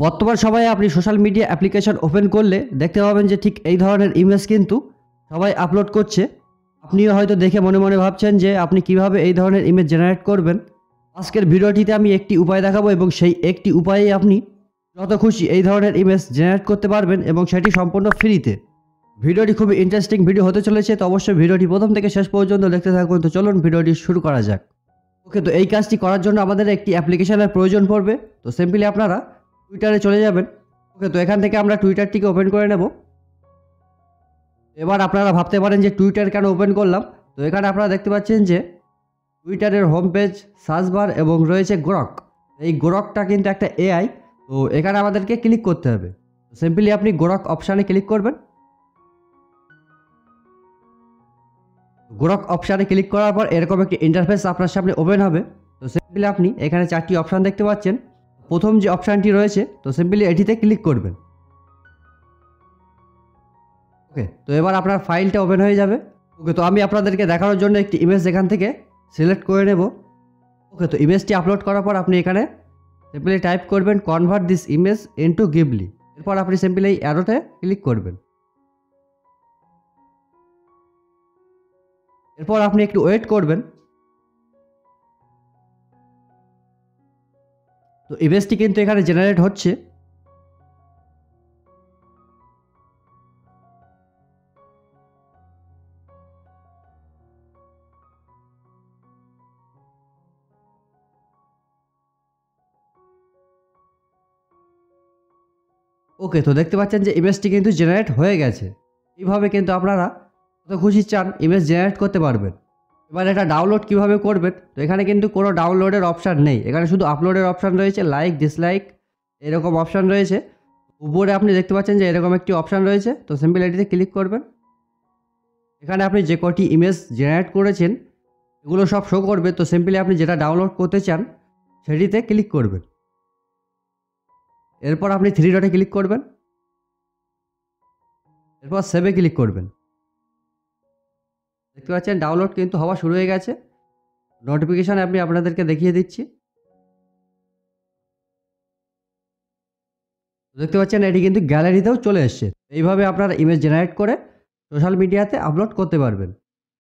বর্তমান সময়ে আপনি সোশ্যাল মিডিয়া অ্যাপ্লিকেশন ওপেন করলে দেখতে পাবেন যে ঠিক এই ধরনের ইমেজ কিন্তু সবাই আপলোড করছে। আপনিও হয়তো দেখে মনে মনে ভাবছেন যে আপনি কিভাবে এই ধরনের ইমেজ জেনারেট করবেন। আজকের ভিডিওটিতে আমি একটি উপায় দেখাবো এবং সেই একটি উপায়েই আপনি যত খুশি এই ধরনের ইমেজ জেনারেট করতে পারবেন এবং সেটি সম্পূর্ণ ফ্রিতে। ভিডিওটি খুবই ইন্টারেস্টিং ভিডিও হতে চলেছে, তো অবশ্যই ভিডিওটি প্রথম থেকে শেষ পর্যন্ত দেখতে থাকুন। তো চলুন ভিডিওটি শুরু করা যাক। ওকে, তো এই কাজটি করার জন্য আমাদের একটি অ্যাপ্লিকেশনের প্রয়োজন পড়বে। তো সিম্পলি আপনারা টুইটারে চলে যাবেন। ওকে, তো এখান থেকে আমরা টুইটারটিকে ওপেন করে নেব। এবার আপনারা ভাবতে পারেন যে টুইটার কেন ওপেন করলাম। তো এখানে আপনারা দেখতে পাচ্ছেন যে টুইটারের হোম পেজ, সার্চ বার এবং রয়েছে গ্রক। এই গ্রকটা কিন্তু একটা এআই। তো এখানে আমাদেরকে ক্লিক করতে হবে। সিম্পলি আপনি গ্রক অপশানে ক্লিক করবেন। গ্রক অপশানে ক্লিক করার পর এরকম একটি ইন্টারফেস আপনার সামনে ওপেন হবে। তো সিম্পলি আপনি এখানে 4টি অপশান দেখতে পাচ্ছেন। প্রথম যে অপশানটি রয়েছে, তো সিম্পলি এটিতে ক্লিক করবেন। ওকে, তো এবার আপনার ফাইলটা ওপেন হয়ে যাবে। ওকে, তো আমি আপনাদেরকে দেখানোর জন্য একটি ইমেজ এখান থেকে সিলেক্ট করে নেব। ওকে, তো ইমেজটি আপলোড করার পর আপনি এখানে সিম্পলি টাইপ করবেন convert this image into Ghibli. এরপর আপনি সিম্পলি এই অ্যারোতে ক্লিক করবেন। এরপর আপনি একটু ওয়েট করবেন। তো ইমেজটি কিন্তু এখানে জেনারেট হচ্ছে। ওকে, তো দেখতে পাচ্ছেন যে ইমেজটি কিন্তু জেনারেট হয়ে গেছে। এইভাবে কিন্তু আপনারা যত খুশি চান ইমেজ জেনারেট করতে পারবেন। এবার এটা ডাউনলোড কিভাবে করবেন, তো এখানে কিন্তু কোনো ডাউনলোডের অপশান নেই। এখানে শুধু আপলোডের অপশান রয়েছে, লাইক ডিসলাইক এরকম অপশান রয়েছে। উপরে আপনি দেখতে পাচ্ছেন যে এরকম একটি অপশান রয়েছে। তো সিম্পল এটিতে ক্লিক করবেন। এখানে আপনি যে কটি ইমেজ জেনারেট করেছেন এগুলো সব শো করবে। তো সিম্পলি আপনি যেটা ডাউনলোড করতে চান সেটিতে ক্লিক করবেন। এরপর আপনি 3 ডটে ক্লিক করবেন। এরপর সেভে ক্লিক করবেন। দেখতে পাচ্ছেন ডাউনলোড কিন্তু হওয়া শুরু হয়ে গেছে। নোটিফিকেশান আমি আপনাদেরকে দেখিয়ে দিচ্ছি। দেখতে পাচ্ছেন এটি কিন্তু গ্যালারিতেও চলে এসছে। এইভাবে আপনারা ইমেজ জেনারেট করে সোশ্যাল মিডিয়াতে আপলোড করতে পারবেন।